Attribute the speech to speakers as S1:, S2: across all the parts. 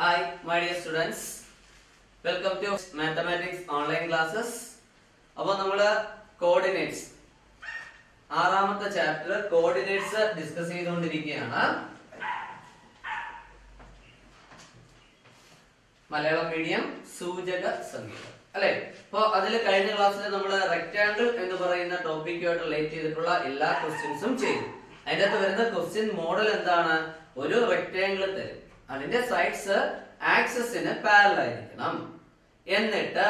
S1: Hi, my dear students. Welcome to Mathematics online classes. അപ്പോൾ നമ്മള് coordinates ആറാമത്തെ chapter coordinates discuss ചെയ്തുകൊണ്ടിരിക്കുകയാണ്. Malayalam medium സൂചക സംഖ്യകൾ അല്ലെ. അപ്പൊ അതിൽ കഴിഞ്ഞ ക്ലാസ്സിൽ നമ്മൾ റെക്ടാങ്കിൾ എന്ന് പറയുന്ന ടോപ്പിക്കുമായിട്ട് റിലേറ്റ് ചെയ്തിട്ടുള്ള എല്ലാ ക്വസ്റ്റ്യൻസും ചെയ്തു. അതിന്റെ അകത്ത് വരുന്ന ക്വസ്റ്റ്യൻ മോഡൽ എന്താണ്? ഒരു റെക്ടാങ്കിൾ തരും, അതിന്റെ സൈഡ്സ് ആക്സിസിന് പാരലൽ ആയിരിക്കണം, എന്നിട്ട്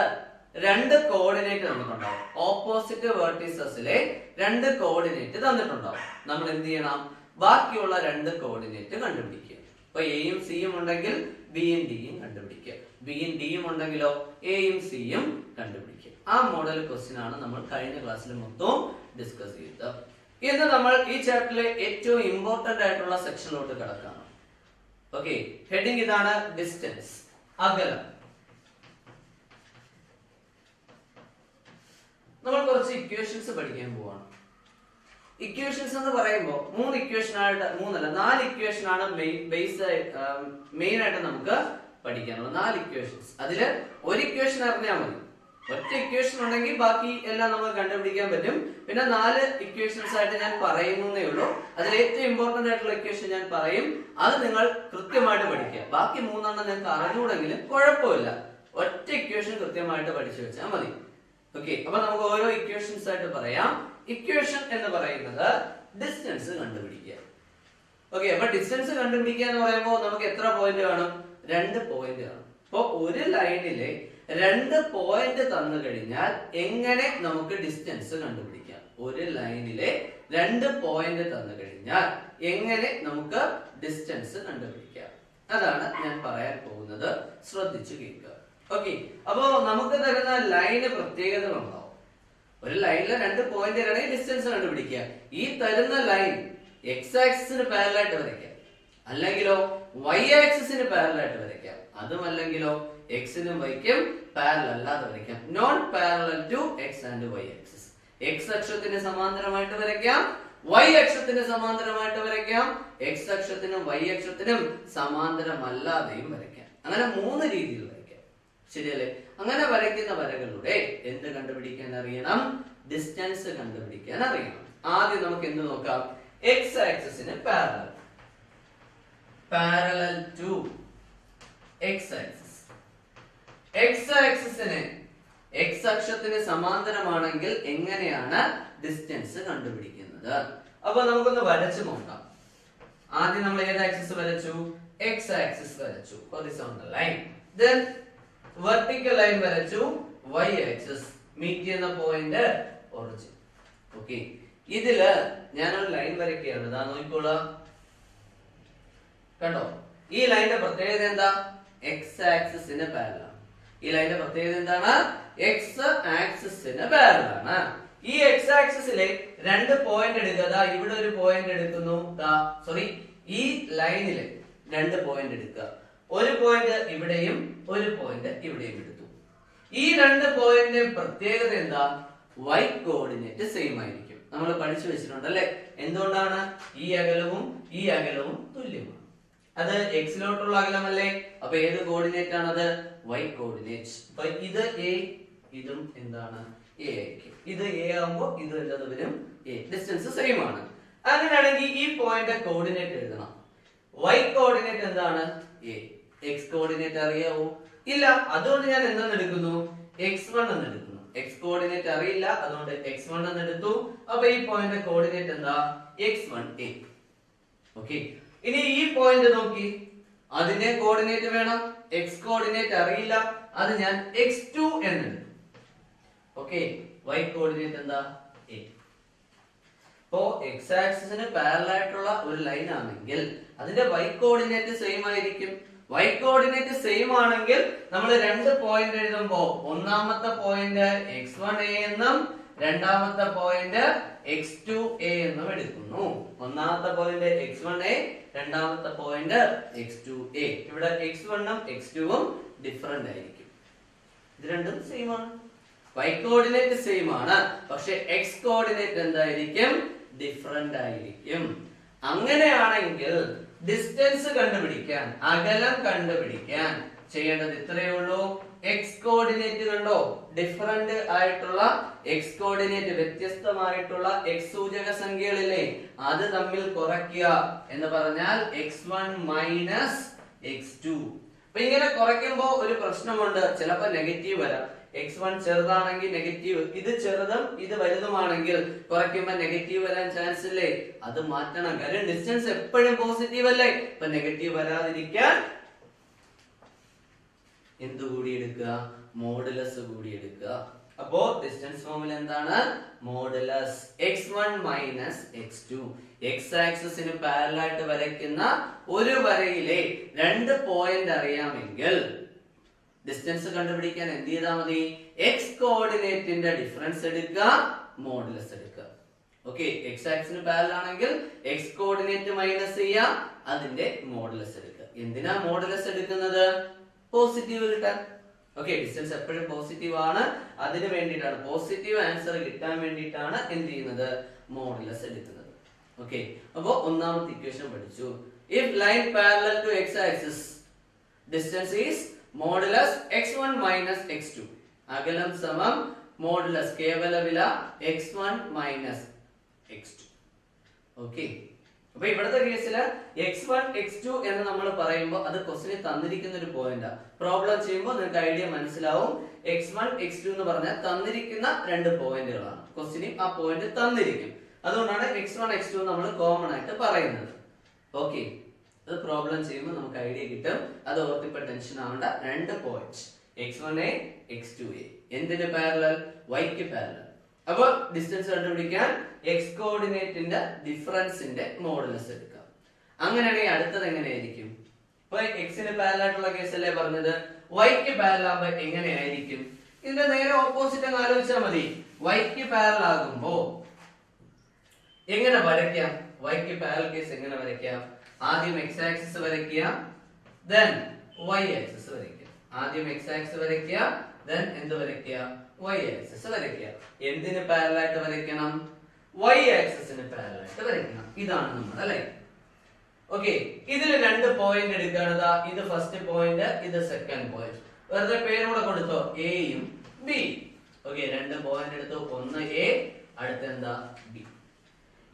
S1: രണ്ട് കോർഡിനേറ്റ് തന്നിട്ടുണ്ടാവും. ഓപ്പോസിറ്റ് വെർട്ടിസസിലെ രണ്ട് കോർഡിനേറ്റ് തന്നിട്ടുണ്ടാവും. നമ്മൾ എന്ത് ചെയ്യണം? ബാക്കിയുള്ള രണ്ട് കോർഡിനേറ്റ് കണ്ടുപിടിക്കുക. ഇപ്പൊ എയും സിയും ഉണ്ടെങ്കിൽ ബിയും ഡിയും കണ്ടുപിടിക്കുക, ബിയും ഡിയും ഉണ്ടെങ്കിലോ എയും സിയും കണ്ടുപിടിക്കുക. ആ മോഡൽ ക്വസ്റ്റ്യൻ ആണ് നമ്മൾ കഴിഞ്ഞ ക്ലാസ്സിൽ മൊത്തം ഡിസ്കസ് ചെയ്തത്. ഇന്ന് നമ്മൾ ഈ ചാപ്റ്ററിലെ ഏറ്റവും ഇമ്പോർട്ടന്റ് ആയിട്ടുള്ള സെക്ഷനിലോട്ട് കിടക്കാം. ഓക്കെ, ഹെഡിങ് ഇതാണ്, ഡിസ്റ്റൻസ്, അകലം. നമ്മൾ കുറച്ച് ഇക്വേഷൻസ് പഠിക്കാൻ പോവാണ്. ഇക്വേഷൻസ് എന്ന് പറയുമ്പോൾ മൂന്ന് ഇക്വേഷൻ ആയിട്ട്, നാല് ഇക്വേഷൻ ആണ് മെയിൻ ആയിട്ട് നമുക്ക് പഠിക്കാനുള്ളത്. നാല് ഇക്വേഷൻസ്, അതില് ഒരു ഇക്വേഷൻ അറിഞ്ഞാൽ മതി. ഒറ്റ ഇക്വേഷൻ ഉണ്ടെങ്കിൽ ബാക്കി എല്ലാം നമുക്ക് കണ്ടുപിടിക്കാൻ പറ്റും. പിന്നെ നാല് ഇക്വേഷൻസ് ആയിട്ട് ഞാൻ പറയുന്നേ ഉള്ളൂ. അതിൽ ഏറ്റവും ഇമ്പോർട്ടന്റ് ആയിട്ടുള്ള ഇക്വേഷൻ ഞാൻ പറയും, അത് നിങ്ങൾ കൃത്യമായിട്ട് പഠിക്കുക. ബാക്കി മൂന്നെണ്ണം നിങ്ങൾക്ക് അറിഞ്ഞുകൂടെങ്കിലും കുഴപ്പമില്ല, ഒറ്റ ഇക്വേഷൻ കൃത്യമായിട്ട് പഠിച്ചു വെച്ചാൽ മതി. ഓക്കെ, അപ്പൊ നമുക്ക് ഓരോ ഇക്വേഷൻസ് ആയിട്ട് പറയാം. ഇക്വേഷൻ എന്ന് പറയുന്നത് ഡിസ്റ്റൻസ് കണ്ടുപിടിക്കുക. ഓക്കെ, അപ്പൊ ഡിസ്റ്റൻസ് കണ്ടുപിടിക്കുക എന്ന് പറയുമ്പോൾ നമുക്ക് എത്ര പോയിന്റ് കാണും? 2 പോയിന്റ് കാണും. അപ്പൊ ഒരു ലൈനിലെ 2 പോയിന്റ് തന്നു കഴിഞ്ഞാൽ എങ്ങനെ നമുക്ക് ഡിസ്റ്റൻസ് കണ്ടുപിടിക്കാം? ഒരു ലൈനിലെ 2 പോയിന്റ് തന്നു കഴിഞ്ഞാൽ എങ്ങനെ നമുക്ക് ഡിസ്റ്റൻസ് കണ്ടുപിടിക്കാം? അതാണ് ഞാൻ പറയാൻ പോകുന്നത്. ശ്രദ്ധിച്ചു കേൾക്കുക. ഓക്കെ, അപ്പോ നമുക്ക് തരുന്ന ലൈന് പ്രത്യേകതകളുണ്ടാവും. ഒരു ലൈനിലെ 2 പോയിന്റ് ആണെങ്കിൽ ഡിസ്റ്റൻസ് കണ്ടുപിടിക്കുക. ഈ തരുന്ന ലൈൻ എക്സ് ആക്സിസിന് പാരലൽ ആയിട്ട് വരയ്ക്കാം, അല്ലെങ്കിലോ വൈ ആക്സിസിന് പാരലൽ ആയിട്ട് വരയ്ക്കാം, അതുമല്ലെങ്കിലോ എക്സിനും വൈക്കും പാരലൽ അല്ലാതെ വരയ്ക്കാം. Non parallel to x and y axis. X അക്ഷത്തിന് സമാന്തരമായിട്ട് വരയ്ക്കാം, വൈ അക്ഷത്തിന് സമാന്തരമായിട്ട് വരയ്ക്കാം, എക്സ് അക്ഷത്തിനും വൈ അക്ഷത്തിനും സമാന്തരമല്ലാതെയും വരയ്ക്കാം. അങ്ങനെ 3 രീതിയിൽ വരയ്ക്കാം. ശരിയല്ലേ? അങ്ങനെ വരയ്ക്കുന്ന വരകളുടെ എന്ത് കണ്ടുപിടിക്കാൻ അറിയണം? ഡിസ്റ്റൻസ് കണ്ടുപിടിക്കാൻ അറിയണം. ആദ്യം നമുക്ക് എന്ത് നോക്കാം? എക്സ് ആക്സിസിന് parallel to x axis. X ആക്സിസിന് എക്സ് അക്ഷത്തിന് സമാന്തരമാണെങ്കിൽ എങ്ങനെയാണ് ഡിസ്റ്റൻസ് കണ്ടുപിടിക്കുന്നത്? അപ്പൊ നമുക്കൊന്ന് വരച്ചു നോക്കാം. ആദ്യം നമ്മൾ ഏത് ആക്സിസ് വരച്ചു? എക്സ് ആക്സിസ് വരച്ചു, horizontal line. Then vertical line വരച്ചു, വൈ ആക്സിസ്. മീറ്റ് ചെയ്യുന്ന പോയിന്റ് ഒറിജിൻ. ഓക്കെ, ഇതില് ഞാനൊരു ലൈൻ വരയ്ക്കുകയാണ്. ഇതാ നോക്കിക്കോളാം, കണ്ടോ? ഈ ലൈനിന്റെ പ്രത്യേകത എന്താ? എക്സ് ആക്സിസിന് പാരലൽ. ഈ ലൈനിന്റെ പ്രത്യേകത എന്താണ്? എക്സ് ആക്സിസിന് പാരലൽ ആണ്. ഈ എക്സ് ആക്സിസിലെ 2 പോയിന്റ് എടുക്കുക. ഇവിടെ ഒരു പോയിന്റ് എടുക്കുന്നു, ഈ ലൈനില് 2 പോയിന്റ് എടുക്കുക. ഒരു പോയിന്റ് ഇവിടെയും ഒരു പോയിന്റ് ഇവിടെയും എടുത്തു. ഈ 2 പോയിന്റ് പ്രത്യേകത എന്താ? വൈ കോർഡിനേറ്റ് സെയിം ആയിരിക്കും. നമ്മൾ പഠിച്ചു വെച്ചിട്ടുണ്ട് അല്ലെ? എന്തുകൊണ്ടാണ്? ഈ അകലവും തുല്യമാണ്. അത് എക്സിലോട്ടുള്ള അകലമല്ലേ? അപ്പൊ ഏത് കോർഡിനേറ്റ് ആണത്? Y coordinate. അപ്പൊ ഇത് എ, ഇതും എന്താണ്? എ ആയിരിക്കും. ഇത് എ ആകുമ്പോൾ ഇത് എല്ലാവരും എ. ഡിസ്റ്റൻസ് സെയിം ആണ്. അങ്ങനെയാണെങ്കിൽ ഈ പോയിന്റ് കോർഡിനേറ്റ് എഴുതണം. വൈ കോർഡിനേറ്റ് എന്താണ്? എ. എക്സ് കോർഡിനേറ്റ് അറിയാവോ? ഇല്ല. അതുകൊണ്ട് ഞാൻ എന്തെന്ന് എടുക്കുന്നു? x1 എന്ന് എടുക്കുന്നു. എക്സ് കോർഡിനേറ്റ് അറിയില്ല, അതുകൊണ്ട് x1 എന്ന് എടുത്തു. അപ്പൊ ഈ പോയിന്റ് കോർഡിനേറ്റ് എന്താ? x1a. ഓക്കെ, ഇനി ഈ പോയിന്റ് നോക്കി, അതിന്റെ കോർഡിനേറ്റ് വേണം. എക്സ് കോർഡിനേറ്റ് അറിയില്ല, അത് ഞാൻ x2 എന്ന് എടുത്തു. ഓക്കെ, വൈ കോർഡിനേറ്റ് എന്താ? a. ഇപ്പോ എക്സ് ആക്സിസിന് പാരലൽ ആയിട്ടുള്ള ഒരു ലൈൻ ആണെങ്കിൽ അതിന്റെ വൈ കോർഡിനേറ്റ് സെയിം ആയിരിക്കും. വൈ കോർഡിനേറ്റ് സെയിം ആണെങ്കിൽ നമ്മൾ 2 പോയിന്റ് എഴുതുമ്പോ ഒന്നാമത്തെ പോയിന്റ് x1a എന്നും രണ്ടാമത്തെ പോയിന്റ് x2a എന്നും എടുക്കുന്നു. ഒന്നാമത്തെ പോയിന്റ് x1a, രണ്ടാമത്തെ പോയിന്റ് x2a. ഇവിടെ x1 ഉം x2 ഉം ഡിഫറന്റ് ആയിരിക്കും. ഇത് രണ്ടും സെയിം ആണ്. y കോർഡിനേറ്റ് സെയിം ആണ്, പക്ഷെ x കോർഡിനേറ്റ് എന്തായിരിക്കും? ഡിഫറന്റ് ആയിരിക്കും. അങ്ങനെയാണെങ്കിൽ ഡിസ്റ്റൻസ് കണ്ടുപിടിക്കാൻ, അകലം കണ്ടുപിടിക്കാൻ ചെയ്യേണ്ടത് ഇത്രയേ ഉള്ളൂ. എക്സ് കോർഡിനേറ്റ് കണ്ടോ, ഡിഫറന്റ് ആയിട്ടുള്ള എക്സ് കോർഡിനേറ്റ്, വ്യത്യസ്തമായിട്ടുള്ള എക്സ് സൂചക സംഖ്യകളില്ലേ, അത് തമ്മിൽ കുറയ്ക്കുക എന്ന് പറഞ്ഞാൽ x1 മൈനസ് x2. അപ്പൊ ഇങ്ങനെ കുറയ്ക്കുമ്പോ ഒരു പ്രശ്നമുണ്ട്, ചിലപ്പോ നെഗറ്റീവ് വരാം. x1 ചെറുതാണെങ്കിൽ നെഗറ്റീവ്, ഇത് ചെറുതും ഇത് വലുതുമാണെങ്കിൽ കുറയ്ക്കുമ്പോ നെഗറ്റീവ് വരാൻ ചാൻസ് ഇല്ലേ, അത് മാറ്റണം. കാര്യം ഡിസ്റ്റൻസ് എപ്പോഴും പോസിറ്റീവ് അല്ലേ. ഇപ്പൊ നെഗറ്റീവ് വരാതിരിക്കാൻ എന്ത് കൂടി എടുക്കുക, മോഡുലസ് കൂടി എടുക്കുക. അപ്പോ ഡിസ്റ്റൻസ് ഫോർമുല എന്താണ്, modulus x1 minus x2. X ആക്സിസിന് പാരലൽ ആയിട്ട് വരയ്ക്കുന്ന ഒരു വരയിലെ രണ്ട് പോയിന്റ് അറിയാമെങ്കിൽ ഡിസ്റ്റൻസ് കണ്ടുപിടിക്കാൻ എന്ത് ചെയ്താൽ മതി, എക്സ് കോർഡിനേറ്റിന്റെ ഡിഫറൻസ് എടുക്കുക, മോഡുലസ് എടുക്കുക. ഓക്കെ, എക്സ് ആക്സിന് പാരലൽ ആണെങ്കിൽ എക്സ് കോർഡിനേറ്റ് മൈനസ് ചെയ്യാം, അതിന്റെ മോഡുലസ് എടുക്കുക. എന്തിനാ മോഡുലസ് എടുക്കുന്നത്, പോസിറ്റീവ് കിട്ടാൻ. ഓക്കെ, ഡിസ്റ്റൻസ് എപ്പോഴും പോസിറ്റീവ് ആണ്, അതിന് വേണ്ടിയിട്ടാണ്, പോസിറ്റീവ് ആൻസർ കിട്ടാൻ വേണ്ടിയിട്ടാണ് എന്ത് ചെയ്യുന്നത്, മോഡുലസ് എടുക്കുന്നത്. ഓക്കെ, അപ്പോ ഒന്നാമത്തെ ഇക്വേഷൻ പഠിച്ചു. If line parallel to x axis distance is modulus x1 minus x2. അകലം സമം മോഡുലസ് കേവല വില x1 മൈനസ് x2. ഓക്കെ, അപ്പൊ ഇവിടുത്തെ കേസില് x1 x2 എന്ന് നമ്മൾ പറയുമ്പോൾ അത് ക്വസ്റ്റിന് തന്നിരിക്കുന്ന ഒരു പോയിന്റാ. പ്രോബ്ലം ചെയ്യുമ്പോൾ നിങ്ങൾക്ക് ഐഡിയ മനസ്സിലാവും. x1 x2 എന്ന് പറഞ്ഞാൽ തന്നിരിക്കുന്ന രണ്ട് പോയിന്റുകളാണ്, ക്വസ്റ്റിന് ആ പോയിന്റ് തന്നിരിക്കും. അതുകൊണ്ടാണ് x1 x2 നമ്മൾ കോമൺ ആയിട്ട് പറയുന്നത്. ഓക്കെ, അത് പ്രോബ്ലം ചെയ്യുമ്പോൾ നമുക്ക് ഐഡിയ കിട്ടും. അത് ഓർത്തിപ്പോ ടെൻഷൻ ആവേണ്ട. രണ്ട് പോയിന്റ് x1a x2a എന്തിന് പാരലൽ, y ക്ക് പാരലൽ. അപ്പൊ ഡിസ്റ്റൻസ് കണ്ടുപിടിക്കാൻ എക്സ് കോർഡിനേറ്റിന്റെ ഡിഫറൻസിന്റെ മോഡുലസ് എടുക്കാം. അങ്ങനെയാണെങ്കിൽ അടുത്തത് എങ്ങനെയായിരിക്കും, ഇപ്പൊ എക്സിന് പാരലൽ ആയിട്ടുള്ള കേസല്ലേ പറഞ്ഞത്, y ക്ക് പാരലൽ ആകുമ്പോ എങ്ങനെയായിരിക്കും, ഇതിന്റെ നേരെ ഓപ്പോസിറ്റ് അങ്ങ് ആലോചിച്ചാൽ മതി. y ക്ക് പാരലൽ ആകുമ്പോ എങ്ങനെ വരയ്ക്കാം, y ക്ക് പാരലൽ കേസ് എങ്ങനെ വരയ്ക്കാം, ആദ്യം x ആക്സിസ് വരയ്ക്കുക, then y ആക്സിസ് വരയ്ക്കുക. ആദ്യം x ആക്സിസ് വരയ്ക്കുക, then എന്ത് വരയ്ക്കുക, y ആക്സിസ് വരയ്ക്കുക. എന്തിന് പാരലൽ ആയിട്ട് വരയ്ക്കണം, y ആക്സിസിന് പാരലൽ ആയിട്ട് വരയ്ക്കണം. ഇതാണ് നമ്മുടെ ലൈൻ. ഓക്കെ, ഇതിൽ രണ്ട് പോയിന്റ് എടുക്കുകയാണ്. ഇത് ഫസ്റ്റ് പോയിന്റ്, ഇത് സെക്കൻഡ് പോയിന്റ്. വെറുതെ പേരൂടെ കൊടുത്തോ, എയും ബി. ഓക്കെ, രണ്ട് പോയിന്റ് എടുത്തു, ഒന്ന് എ, അടുത്ത എന്താ ബി.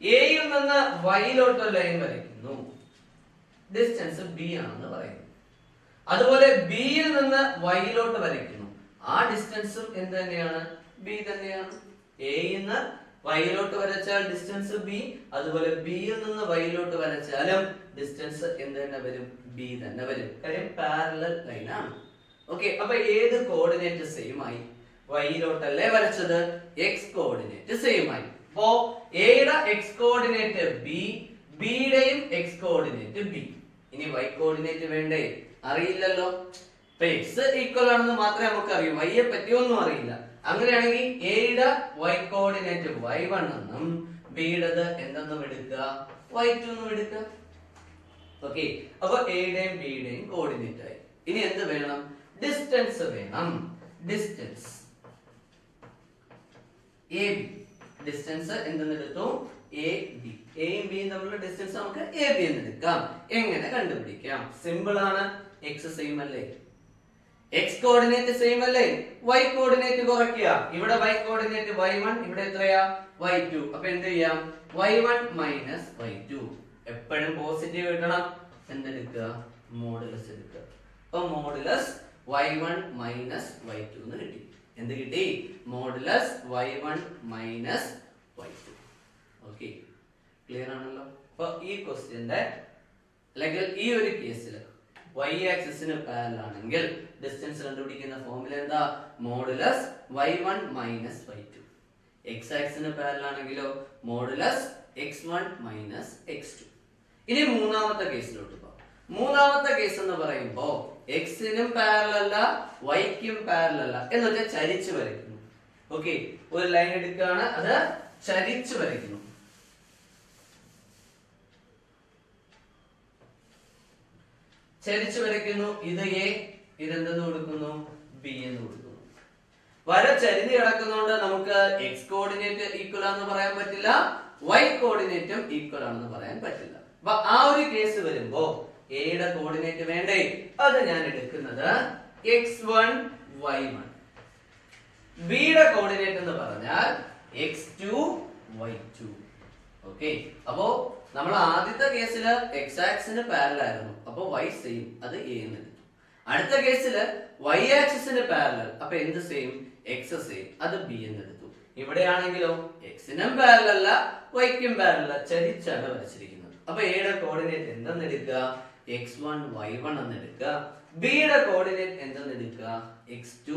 S1: എയിൽ നിന്ന് വൈയിലോട്ട് ലൈൻ വരയ്ക്കുന്നു, ഡിസ്റ്റൻസ് ബി ആണെന്ന് പറയുന്നു. അതുപോലെ ബിയിൽ നിന്ന് വൈയിലോട്ട് വരയ്ക്കുന്നു, ആ ഡിസ്റ്റൻസും എന്ത് തന്നെയാണ്, ബി തന്നെയാണ്. എയിൽ നിന്ന് വൈയിലോട്ട് വരച്ചാൽ ഡിസ്റ്റൻസ് ബി, അതുപോലെ ബിയിൽ നിന്ന് വൈയിലോട്ട് വരച്ചാലും ഡിസ്റ്റൻസ് എന്ത് തന്നെ വരും, ബി തന്നെ വരും. കാര്യം പാരലൽ ലൈൻ ആണ്. ഓക്കെ, അപ്പൊ ഏത് കോർഡിനേറ്റ് സെയിം ആയി, വൈയിലോട്ടല്ലേ വരച്ചത്, എക്സ് കോർഡിനേറ്റ് സെയിം ആയി. അപ്പോ എയുടെ എക്സ് കോർഡിനേറ്റ് ബി, ബിയുടെയും എക്സ് കോർഡിനേറ്റ് ബി. ഇനി വൈ കോർഡിനേറ്റ് വേണ്ടേ, അറിയില്ലല്ലോ. ഇപ്പൊ എക്സ് ഈക്വൽ ആണെന്ന് മാത്രമേ നമുക്ക് അറിയൂ, വൈയെ പറ്റിയൊന്നും അറിയില്ല. അങ്ങനെയാണെങ്കിൽ എയുടെ വൈ കോർഡിനേറ്റ് y1 എന്നും ബിയുടേത് എന്തെന്നും എടുക്കുക, y2 എന്നും എടുക്കുക. ഓക്കെ, അപ്പൊ എയുടെയും ബിയുടെയും കോർഡിനേറ്റ് ആയി. ഇനി എന്ത് വേണം, ഡിസ്റ്റൻസ് വേണം. ഡിസ്റ്റൻസ് എ ബി, ഡിസ്റ്റൻസ് എന്തെന്നെടുത്തു, എ ബി. എയും ബിയും തമ്മിലുള്ള ഡിസ്റ്റൻസ് നമുക്ക് എ ബി എന്ന് എടുക്കാം. എങ്ങനെ കണ്ടുപിടിക്കാം, സിമ്പിൾ ആണ്. എക്സ് സെയിം അല്ലേ, എക്സ് കോർഡിനേറ്റ് സെയിം അല്ലേ, വൈ കോർഡിനേറ്റ് കുറയ്ക്കുക. ഇവിടെ വൈ കോർഡിനേറ്റ് y1, ഇവിടെ എത്രയാ, y2. അപ്പൊ എന്ത് ചെയ്യാം, y1 മൈനസ് y2. എപ്പോഴും പോസിറ്റീവ് കിട്ടണം, എന്തെടുക്കുക, മോഡുലസ് എടുക്കുക. അപ്പൊ മോഡുലസ് y1 മൈനസ് y2 എന്ന് കിട്ടി. എന്ത് കിട്ടി, modulus y1 minus y2. Okay, clear ആണല്ലോ. അപ്പൊ ഈ ക്വസ്റ്റ്യന്റെ അല്ലെങ്കിൽ ഈ ഒരു കേസിൽ y ആക്സിസിന് പാരലൽ ആണെങ്കിൽ ഡിസ്റ്റൻസ് കണ്ടുപിടിക്കുന്ന ഫോർമുല എന്താ, modulus y1 minus y2. x ആക്സിസിന് പാരലൽ ആണെങ്കിലോ മോഡുലസ് x1 മൈനസ് x2. ഇനി മൂന്നാമത്തെ കേസിലോട്ട് പോകാം. മൂന്നാമത്തെ കേസ് എന്ന് പറയുമ്പോൾ എക്സിനും പാരലൽ അല്ല, വൈക്കും പാരലൽ അല്ല, എന്ന് വെച്ചാൽ ചരിച്ചു വരയ്ക്കുന്നു. ഓക്കെ, ഒരു ലൈൻ എടുക്കുകയാണ്, അത് ചരിച്ചു വരയ്ക്കുന്നു. ചരിച്ചു വരയ്ക്കുന്നു. ഇത് എ, ഇതെന്തെന്ന് കൊടുക്കുന്നു, ബി എന്ന് കൊടുക്കുന്നു. വര ചരിഞ്ഞ് കിടക്കുന്നതുകൊണ്ട് നമുക്ക് എക്സ് കോർഡിനേറ്റ് ഈക്വൽ ആണെന്ന് പറയാൻ പറ്റില്ല, വൈ കോർഡിനേറ്റും ഈക്വൽ ആണെന്ന് പറയാൻ പറ്റില്ല. അപ്പൊ ആ ഒരു കേസ് വരുമ്പോ എയുടെ കോർഡിനേറ്റ് വേണ്ടേ, അത് ഞാൻ എടുക്കുന്നത് x1 y1. ബിയുടെ കോർഡിനേറ്റ് എന്ന് പറഞ്ഞാൽ x2 y2. ഓക്കെ, അപ്പോ നമ്മൾ ആദ്യത്തെ കേസിൽ x ആക്സിന് പാരലൽ ആയിരുന്നു, അപ്പൊ y സെയിം, അത് a എന്ന് എടുത്തു. അടുത്ത കേസിൽ y ആക്സിന് പാരലൽ, അപ്പൊ എന്ത് സെയിം, x സെയിം, അത് b എന്ന് എടുത്തു. ഇവിടെയാണെങ്കിലോ x-നും പാരലൽ അല്ല y-ക്കും പാരലൽ, ചരിച്ചാണ് വരച്ചിരിക്കുന്നത്. അപ്പൊ എയുടെ കോർഡിനേറ്റ് എന്തെന്ന് എടുക്കുക, x1 y1 എന്ന് എടുക്കുക. ബിയുടെ കോർഡിനേറ്റ് എന്തെന്ന് എടുക്കുക, x2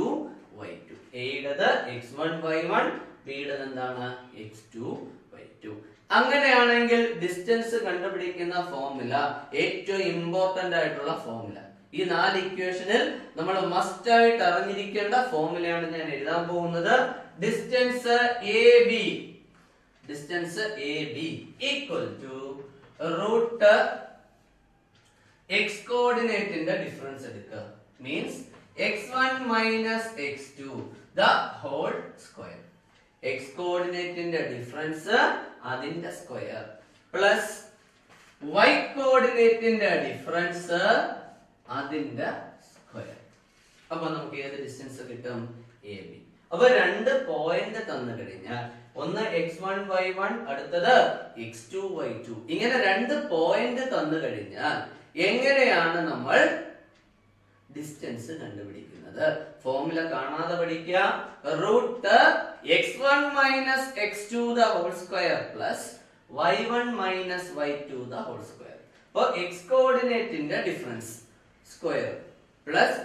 S1: y2. എയുടേത് x1 y1, ബിയുടേത് എന്താണ് x2 y2. അങ്ങനെയാണെങ്കിൽ ഡിസ്റ്റൻസ് കണ്ടുപിടിക്കുന്ന ഫോർമുല ഏറ്റവും ഇമ്പോർട്ടന്റ് ആയിട്ടുള്ള ഫോർമുല, ഈ 4 ഇക്വേഷനിൽ നമ്മൾ മസ്റ്റ് ആയിട്ട് അറിഞ്ഞിരിക്കേണ്ട ഫോർമുലയാണ് ഞാൻ എഴുതാൻ പോകുന്നത്. Distance AB, distance AB equal to root x കോർഡിനേറ്റിന്റെ ഡിഫറൻസ് എടുക്കുക. Means x1 minus x2 the whole square. x കോർഡിനേറ്റിന്റെ ഡിഫറൻസ് അതിന്റെ സ്ക്വയർ പ്ലസ് y കോർഡിനേറ്റിന്റെ ഡിഫറൻസ് അതിന്റെ സ്ക്വയർ. അപ്പൊ നമുക്ക് ഏത് ഡിസ്റ്റൻസ് കിട്ടും, AB. അപ്പൊ രണ്ട് പോയിന്റ് തന്നു കഴിഞ്ഞാൽ ഒന്ന് x1 y1, അടുത്തത് x2 y2, ഇങ്ങനെ രണ്ട് പോയിന്റ് തന്നു കഴിഞ്ഞാൽ എങ്ങനെയാണ് നമ്മൾ ഡിസ്റ്റൻസ് കണ്ടുപിടിക്കുന്നത്? ഫോർമുല കാണാതെ പഠിക്കുക. Root x1 minus x2 the whole square plus y1 minus y2 the whole square. അപ്പൊ x കോർഡിനേറ്റിന്റെ ഡിഫറൻസ് സ്ക്വയർ പ്ലസ്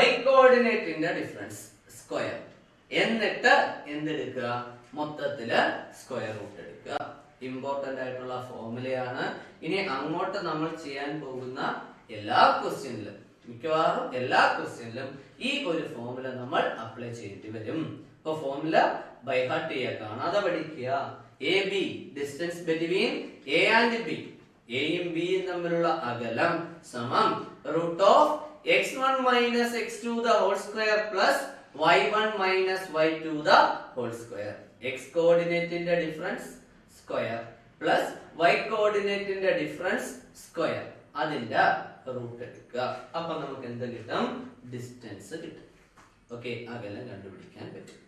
S1: y കോർഡിനേറ്റിന്റെ ഡിഫറൻസ് സ്ക്വയർ, എന്നിട്ട് എന്തെടുക്കുക, മൊത്തത്തില് സ്ക്വയർ റൂട്ട് എടുക്കുക. ഇമ്പോർട്ടന്റ് ആയിട്ടുള്ള ഫോർമുലയാണ്. ഇനി അങ്ങോട്ട് നമ്മൾ ചെയ്യാൻ പോകുന്ന എല്ലാ ക്വസ്റ്റ്യനിലും, മിക്കവാറും എല്ലാ ക്വസ്റ്റ്യനിലും ഈ ഒരു ഫോർമുല നമ്മൾ അപ്ലൈ ചെയ്യേണ്ടി വരും. അപ്പൊ ഫോർമുല ബൈ ഹാർട്ട് ചെയ്യുക, കാണാതെ പഠിക്കുക. A B, distance between A and B, എയും ബിയും തമ്മിലുള്ള അകലം സമം root of x1 minus x2 the whole square plus y1 minus y2 the whole square. x കോർഡിനേറ്റിന്റെ ഡിഫറൻസ് സ്ക്വയർ പ്ലസ് y കോർഡിനേറ്റിന്റെ ഡിഫറൻസ് സ്ക്വയർ, അതിന്റെ റൂട്ട് എടുക്കുക. അപ്പൊ നമുക്ക് എന്ത് കിട്ടും, ഡിസ്റ്റൻസ് കിട്ടും. ഓക്കെ, അകലം കണ്ടുപിടിക്കാൻ പറ്റും.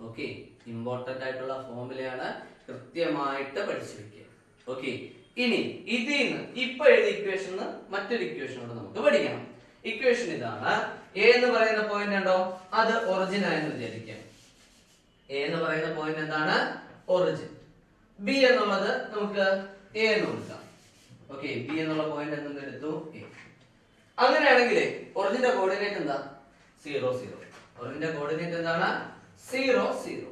S1: ഓക്കെ, ഇമ്പോർട്ടന്റ് ആയിട്ടുള്ള ഫോർമുലയാണ്, കൃത്യമായിട്ട് പഠിച്ചു വെക്കുക. ഓക്കെ, ഇനി ഇതിൽ നിന്ന് ഇപ്പൊ എഴുതിയ ഇക്വേഷൻ മറ്റൊരു ഇക്വേഷൻ കൂടെ നമുക്ക് പഠിക്കണം. ഇക്വേഷൻ ഇതാണ്. എ എന്ന് പറയുന്ന പോയിന്റ് ഉണ്ടോ, അത് ഒറിജിൻ ആയെന്ന് വിചാരിക്കാം. എ എന്ന് പറയുന്ന പോയിന്റ് എന്താണ്, ഒറിജിൻ. ബി എന്നുള്ളത് നമുക്ക് എ എന്ന് കൊടുക്കാം. ഓക്കെ, ബി എന്നുള്ള പോയിന്റ് എന്തെന്ന് എടുത്തു, എ. അങ്ങനെയാണെങ്കിൽ ഒറിജിന്റെ കോർഡിനേറ്റ് എന്താ, 0 0. ഒറിജിന്റെ കോർഡിനേറ്റ് എന്താണ്, 0 0.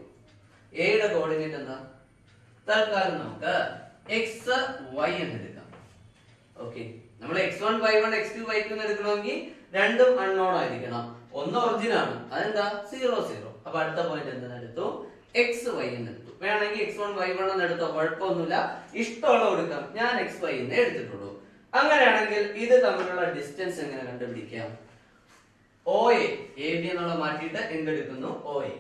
S1: എയുടെ കോർഡിനേറ്റ് എന്താ, തൽക്കാലം നമുക്ക് x y എന്ന് എടുക്കാം. ഓക്കെ, നമ്മൾ x1 y1 x2 y2 എന്ന് എടുക്കണമെങ്കിൽ രണ്ടും അൺനോൺ ആയിരിക്കണം. ഒന്ന് ഒറിജിൻ ആണ്, അതെന്താ 0 0. അപ്പൊ അടുത്ത പോയിന്റ് എന്തെന്ന് എടുത്തു, x y എന്ന് എടുത്തു. വേണമെങ്കിൽ x1 y1 എന്ന് എടുത്തോ, കുഴപ്പമൊന്നുമില്ല, ഇഷ്ടമുള്ള കൊടുക്കാം. ഞാൻ x y എന്ന് എടുത്തിട്ടുള്ളൂ. അങ്ങനെയാണെങ്കിൽ ഇത് തമ്മിലുള്ള ഡിസ്റ്റൻസ് എങ്ങനെ കണ്ടുപിടിക്കാം, OA, AB എന്നുള്ള മാറ്റിയിട്ട് എന്തെടുക്കുന്നു, OA.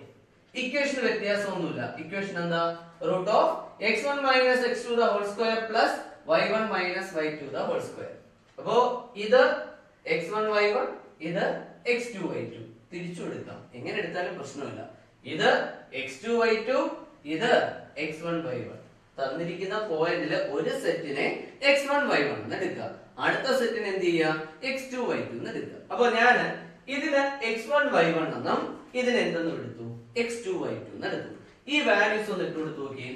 S1: ഇക്വേഷൻ വ്യത്യാസമൊന്നുമില്ല. ഇക്വേഷൻ എന്താ, root of x1 minus x2 the whole square plus y1 minus y2 the whole square. അപ്പോ ഇത് x1 y1, ഇത് x2 y2. തിരിച്ചു എടുക്കാം, എങ്ങനെ എടുത്താലും പ്രശ്നമില്ല. ഇത് x2 y2, ഇത് x1 y1. തന്നിരിക്കുന്ന പോയിന്റിൽ ഒരു സെറ്റിനെ x1 y1 എന്ന് എടുക്കുക, അടുത്ത സെറ്റിന് എന്ത് ചെയ്യുക, x2 y2 എന്ന് എടുക്കുക. അപ്പൊ ഞാൻ ഇതിന് x1 y1 എന്നും ഇതിന് എന്തെന്നും എടുത്തു, x2 y2 എന്ന് എടുത്തു. ഈ വാല്യൂസ് ഒന്ന് ഇട്ട് കൊടുത്തു നോക്കി.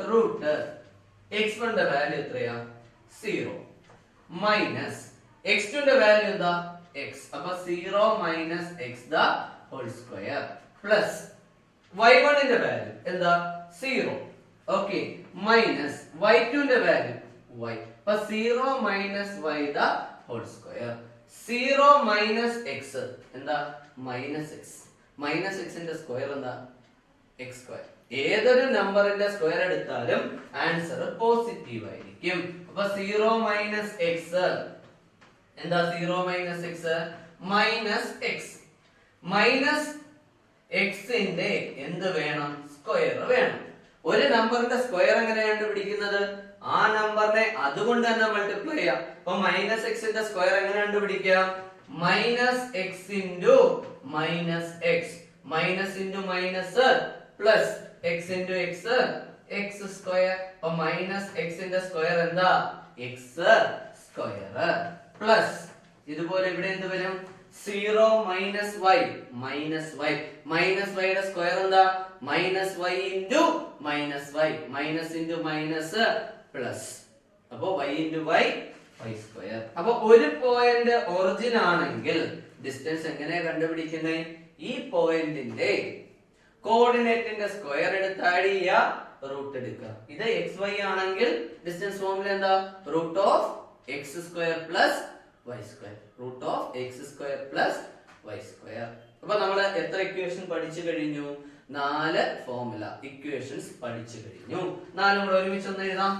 S1: റൂട്ട് x1 ന്റെ വാല്യൂ എത്രയാ, 0 മൈനസ് x2 ന്റെ വാല്യൂ എന്താ, x. അപ്പൊ 0 minus x the whole square plus y1 ന്റെ വാല്യൂ എന്താ, 0. ഓക്കെ, മൈനസ് y2 ന്റെ വാല്യൂ y. അപ്പൊ 0 minus y the whole square. 0 minus x എന്താ, മൈനസ് x. മൈനസ് x ന്റെ സ്ക്വയർ എന്താ, x സ്ക്വയർ. ഏതൊരു നമ്പറിന്റെ സ്ക്വയർ എടുത്താലും ആൻസർ പോസിറ്റീവ് ആയിരിക്കും. അപ്പൊ 0 മൈനസ് x എന്താ, 0 minus x minus x. Minus x ന്റെ എന്ത് വേണം, സ്ക്വയർ വേണം. ഒരു നമ്പറിന്റെ സ്ക്വയർ എങ്ങനെയാണ് കണ്ടുപിടിക്കുന്നത്? ആ നമ്പറിനെ അതുകൊണ്ട് തന്നെ മൾട്ടിപ്ലൈ ചെയ്യാം. അപ്പൊ മൈനസ് എക്സിന്റെ സ്ക്വയർ എങ്ങനെ കണ്ടുപിടിക്കാം? Minus x into minus x, minus into minus plus x into x, x square. അപ്പൊ മൈനസ് എക്സിന്റെ സ്ക്വയർ എന്താ? എക്സ് സ്ക്വയർ പ്ലസ് ഇതുപോലെ ഇവിടെ എന്ത് വരും? 0 minus y, minus y, minus വൈയുടെ സ്ക്വയർ എന്താ? Minus y into minus y, minus into minus plus, അപ്പൊ y into y, y square. അപ്പൊ ഒരു പോയിന്റ് ഒറിജിൻ ആണെങ്കിൽ ഡിസ്റ്റൻസ് എങ്ങനെയാ കണ്ടുപിടിക്കുന്നത്? ഈ പോയിന്റിന്റെ കോർഡിനേറ്റിന്റെ സ്ക്വയർ എടുത്ത് ആഡ് ചെയ്യുക, റൂട്ട് എടുക്കുക. ഇത് എക്സ് വൈ ആണെങ്കിൽ ഡിസ്റ്റൻസ് ഫോർമുല എന്താ? Root of x square plus y square, root of x square plus y square. അപ്പൊ നമ്മൾ എത്ര ഇക്വേഷൻ പഠിച്ചു കഴിഞ്ഞു? 4 ഫോർമുല ഇക്വേഷൻസ് പഠിച്ചു കഴിഞ്ഞു. 4 കൂടെ ഒരുമിച്ച് ഒന്ന് എഴുതാം.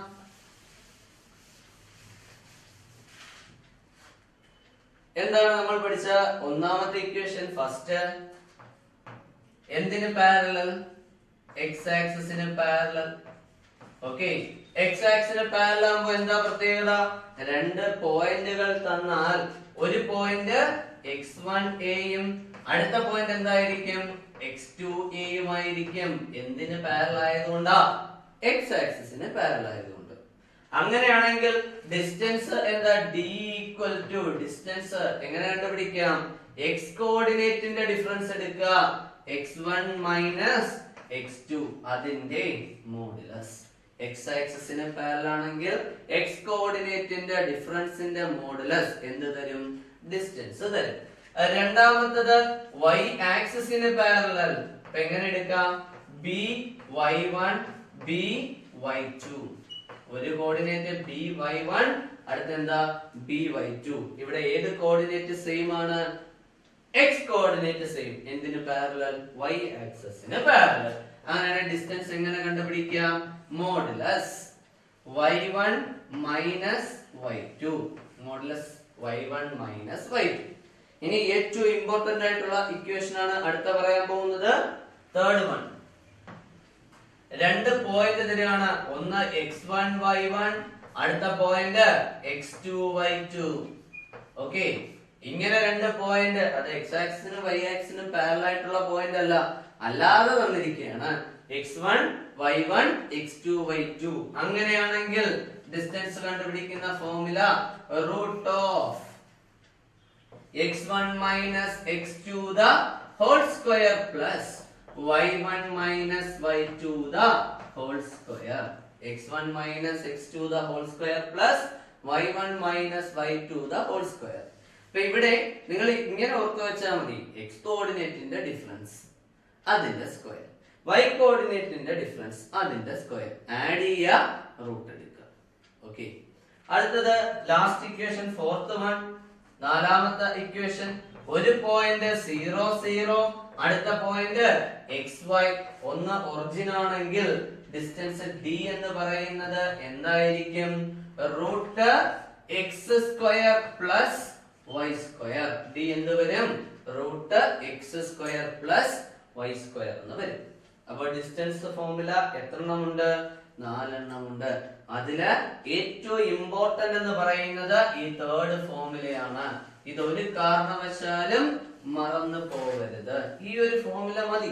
S1: എന്താണ് നമ്മൾ പഠിച്ച ഒന്നാമത്തെ ഇക്വേഷൻ? ഫസ്റ്റ് എന്തിന് പാരലൽ? എക്സ് ആക്സിസിന് പാരലൽ. ഓക്കെ, എക്സ് ആക്സിന് പാരലൽ ആകുമ്പോ എന്താ പ്രത്യേകത? രണ്ട് പോയിന്റുകൾ തന്നാൽ ഒരു പോയിന്റ് x1a യും അടുത്ത പോയിന്റ് എന്തായിരിക്കും? x2a യുമായിരിക്കും. എന്തിന് പാരലൽ ആയതുകൊണ്ടാ? എക്സ് ആക്സിസിന് പാരലൽ ആയതുകൊണ്ട്. അങ്ങനെയാണെങ്കിൽ ഡിസ്റ്റൻസ് എന്താ? d ഈക്വൽ ടു ഡിസ്റ്റൻസ് എങ്ങനെ കണ്ടുപിടിക്കാം? x കോർഡിനേറ്റിന്റെ ഡിഫറൻസ് എടുക്കുക, x1 മൈനസ് x2 അതിന്റെ മോഡുലസ്. എക്സ് ആക്സിസിന് പാരലൽ ആണെങ്കിൽ x കോർഡിനേറ്റിന്റെ ഡിഫറൻസിന്റെ മോഡുലസ് എന്ത് തരും? ഡിസ്റ്റൻസ് തരും. രണ്ടാമത്തേത് y ആക്സിസിന് പാരലൽ. അപ്പൊ എങ്ങനെ എടുക്കാം? by1 by2. ഒരു കോർഡിനേറ്റ് by1, അടുത്ത എന്താ? by2. ഇവിടെ ഏത് കോർഡിനേറ്റ് സെയിം ആണ്? x coordinate same. എന്തിന് പാരലൽ? y ആക്സിസിന് പാരലൽ. അങ്ങനെ ഡിസ്റ്റൻസ് എങ്ങനെ കണ്ടുപിടിക്കാം? Modulus y1 minus y2, modulus y1 minus y2. ഇനി ഏറ്റവും ഇമ്പോർട്ടന്റ് ആയിട്ടുള്ള ഇക്വേഷൻ ആണ് അടുത്ത പറയാൻ പോകുന്നത്. Third one. രണ്ട് പോയിന്റ് തരികയാണ്. ഒന്ന് x1 y1, അടുത്ത പോയിന്റ് x2 y2. ഓക്കെ, ഇങ്ങനെ രണ്ട് പോയിന്റ്, അത് എക്സ് ആക്സിനും വൈ ആക്സിനും പാരലൽ ആയിട്ടുള്ള പോയിന്റ് അല്ല, അല്ലാതെ തന്നിരിക്കുകയാണ്. x1 y1 x2 y2. അങ്ങനെയാണെങ്കിൽ ഡിസ്റ്റൻസ് കണ്ടുപിടിക്കുന്ന formula root of x1 minus x2 the whole square plus y1 minus y2 the whole square. x1 minus x2 the whole square plus y1 minus y2 the whole square. അപ്പൊ ഇവിടെ നിങ്ങൾ ഇങ്ങനെ ഓർത്തു വെച്ചാൽ മതി. x കോർഡിനേറ്റിന്റെ difference അതിന്റെ square, y കോർഡിനേറ്റിന്റെ ഡിഫറൻസ് അതിന്റെ സ്ക്വയർ, ആഡ് ചെയ്യുക, റൂട്ട് എടുക്കുക. ഓക്കെ, അടുത്തത് ലാസ്റ്റ് ഇക്വേഷൻ, ഫോർത്ത് വൺ. നാലാമത്തെ ഇക്വേഷൻ, ഒരു പോയിന്റ് 0 0, അടുത്ത പോയിന്റ് xy. ഒന്ന് ഒറിജിൻ ആണെങ്കിൽ ഡിസ്റ്റൻസ് d എന്ന് പറയുന്നത് എന്തായിരിക്കും? Root x square plus y square. d എന്ത് വരും? Root x square plus y square എന്ന് വരും. അപ്പൊ ഡിസ്റ്റൻസ് ഫോർമുല എത്ര എണ്ണം ഉണ്ട്? 4 എണ്ണം ഉണ്ട്. അതില് ഏറ്റവും ഇമ്പോർട്ടന്റ് എന്ന് പറയുന്നത് ഈ തേർഡ് ഫോർമുലയാണ്. ഇത് ഒരു കാരണവശാലും മറന്നു പോകരുത്. ഈ ഒരു ഫോർമുല മതി.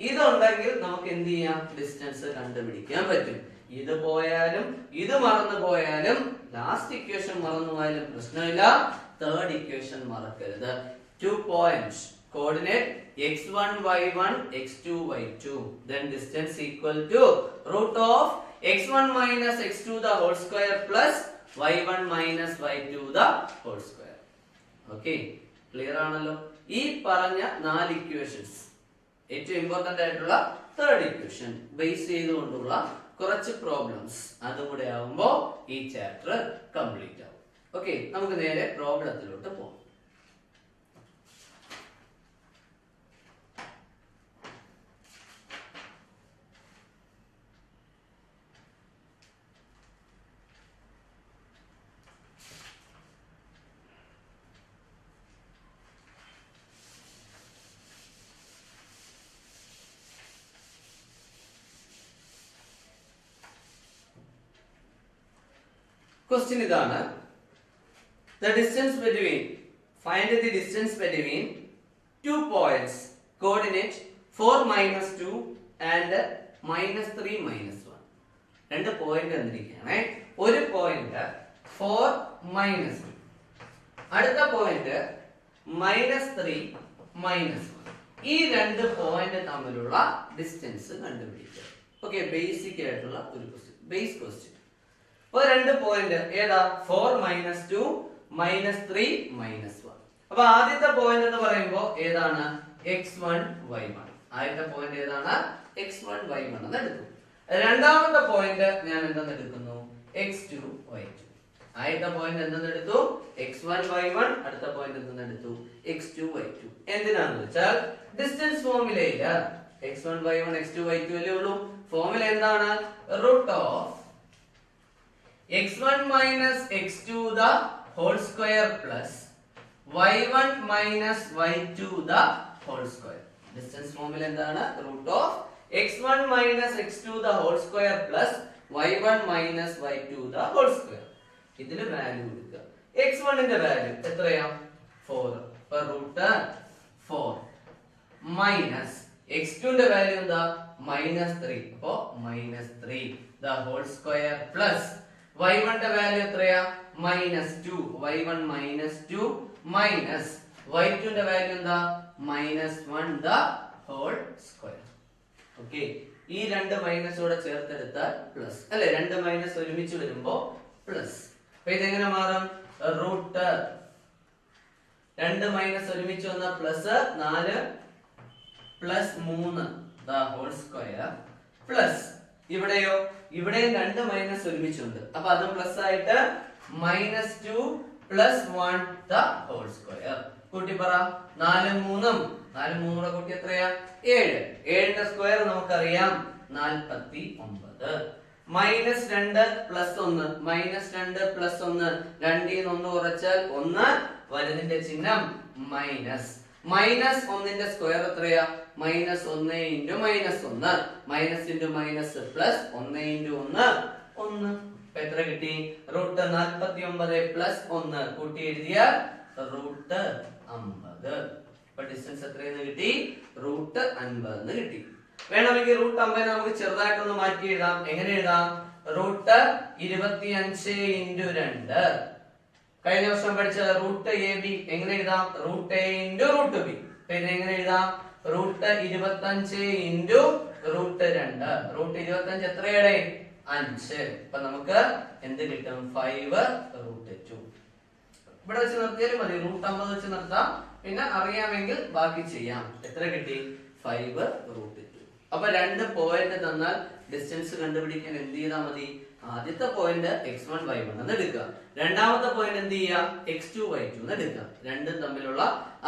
S1: ഇതുണ്ടെങ്കിൽ നമുക്ക് എന്ത് ചെയ്യാം? ഡിസ്റ്റൻസ് കണ്ടുപിടിക്കാൻ പറ്റും. ഇത് പോയാലും ഇത് മറന്നു പോയാലും ലാസ്റ്റ് ഇക്വേഷൻ മറന്നു പോയാലും പ്രശ്നമില്ല. തേർഡ് ഇക്വേഷൻ മറക്കരുത്. 2 points, coordinate x1 y1 x2 y2, then distance equal to root of x1 minus x2 the whole square plus y1 minus y2 the whole square. Okay, clear ആണല്ലോ? ഈ പറഞ്ഞ 4 equations, ഏറ്റവും important ആയിട്ടുള്ള third equation base ചെയ്തുകൊണ്ടുള്ള കുറച്ച് problems അതും കൂടെ ആവുമ്പോൾ ഈ ചാപ്റ്റർ കംപ്ലീറ്റ് ആവും. ഓക്കെ, നമുക്ക് നേരെ പ്രോബ്ലത്തിലോട്ട് പോകാം. ക്വസ്റ്റ്യൻ ഇതാണ്. The distance between find the distance between 2 points coordinate 4 minus 2 and minus 3 minus 1. രണ്ട് പോയിന്റ് തന്നിരിക്കുകയാണ്. ഒരു പോയിന്റ് 4 minus 2, അടുത്ത പോയിന്റ് minus 3 minus 1. ഈ രണ്ട് പോയിന്റ് തമ്മിലുള്ള ഡിസ്റ്റൻസ് കണ്ടുപിടിക്കുക. ഓക്കെ, ബേസിക് ആയിട്ടുള്ള ഒരു ക്വസ്റ്റ്യൻ, ബേസ് ക്വസ്റ്റ്യൻ. അപ്പൊ രണ്ട് പോയിന്റ് ഏതാ? 4 minus 2 minus 3 minus 1. അപ്പൊ ആദ്യത്തെ പോയിന്റ് എന്ന് പറയുമ്പോൾ ഏതാണ്? x1 y1. ആദ്യത്തെ പോയിന്റ് ഏതാണ്? x1 y1 എന്ന് എടുത്തു. രണ്ടാമത്തെ പോയിന്റ് ഞാൻ എന്തെന്ന് എടുക്കുന്നു? x2 y2. ആദ്യത്തെ പോയിന്റ് എന്തെന്ന് എടുത്തു? x1 y1. അടുത്ത പോയിന്റ് എന്തെന്ന് എടുത്തു? x2 y2. എന്തിനാണെന്ന് വെച്ചാൽ distance ഫോർമുലയില് x1 y1 x2 y2 അല്ലേ ഉള്ളൂ. ഫോർമുല എന്താണ്? Root of x1 minus x2 the whole square plus y1 minus y2 the whole square. Distance formula എന്താണ്? root of x1 minus x2 the whole square plus y1 minus y2 the whole square. ഇതിന് value കൊടുക്കുക. x1 ന്റെ value എത്രയാ? 4. അപ്പോൾ root 4 minus x2 ന്റെ value എന്താ? -3. അപ്പോൾ -3 the whole square plus y1 ന്റെ വാല്യൂ എത്രയാ? -2. y1 -2 minus y2 ന്റെ വാല്യൂ എന്താ? -1 the whole square. ഓക്കേ, ഈ രണ്ട് മൈനസ് കൂടെ ചേർത്തെടുത്താൽ പ്ലസ് അല്ലേ? രണ്ട് മൈനസ് ഒരുമിച്ച് വരുമ്പോ പ്ലസ്. അപ്പൊ ഇതെങ്ങനെ മാറും? റൂട്ട് രണ്ട് മൈനസ് ഒരുമിച്ച് വന്ന plus 4 plus 3 the whole square plus ഇവിടെയോ? ഇവിടെയും രണ്ട് മൈനസ് ഒരുമിച്ചുണ്ട്. അപ്പൊ അതും പ്ലസ് ആയിട്ട് -2 plus 1 the whole square. കൂട്ടി പറ. 4 3 കൂടെ കൂട്ടി എത്രയാ? 7. 7ന്റെ സ്ക്വയർ നമുക്കറിയാം 49. -2 plus 1 -2 plus 1 2 ന്ന് 1 കുറച്ചാൽ 1. വലുതിന്റെ ചിഹ്നം മൈനസ്. -1ന്റെ സ്ക്വയർ എത്രയാ? -1 into -1 minus into minus plus 1 into 1 1. എത്ര കിട്ടി? റൂട്ട് 49 പ്ലസ് 1 കൂട്ടി എഴുതിയാൽ റൂട്ട് 50. അപ്പൊ ഡിസ്റ്റൻസ് എത്രയെന്ന് കിട്ടി? റൂട്ട് 50 എന്ന് കിട്ടി. വേണമെങ്കിൽ റൂട്ട് 50 നമുക്ക് ചെറുതായിട്ടൊന്ന് മാറ്റി എഴുതാം. എങ്ങനെ എഴുതാം? Root 25 into 2. കഴിഞ്ഞ വർഷം പഠിച്ച റൂട്ട് എ ബി എങ്ങനെ എഴുതാം? Root A into root B. പിന്നെ എങ്ങനെ എഴുതാം? Root 25 into root 2. റൂട്ട് 25 എത്രയുടെ? 5. അപ്പൊ നമുക്ക് എന്ത് കിട്ടും? 5 റൂട്ട് 2. ഇവിടെ വെച്ച് നിർത്തിയാലും മതി. റൂട്ട് 50 വെച്ച് നിർത്താം. പിന്നെ അറിയാമെങ്കിൽ ബാക്കി ചെയ്യാം. എത്ര കിട്ടി? 5 റൂട്ട് 2. അപ്പൊ രണ്ട് പോയിന്റ് തന്നാൽ ഡിസ്റ്റൻസ് കണ്ടുപിടിക്കാൻ എന്ത് ചെയ്താൽ മതി? ആദ്യത്തെ പോയിന്റ് x1 y1 എന്ന് എടുക്കുക. രണ്ടാമത്തെ പോയിന്റ് എന്ത് ചെയ്യുക? x2 y2 എന്ന് എടുക്കുക. രണ്ടും തമ്മിലുള്ള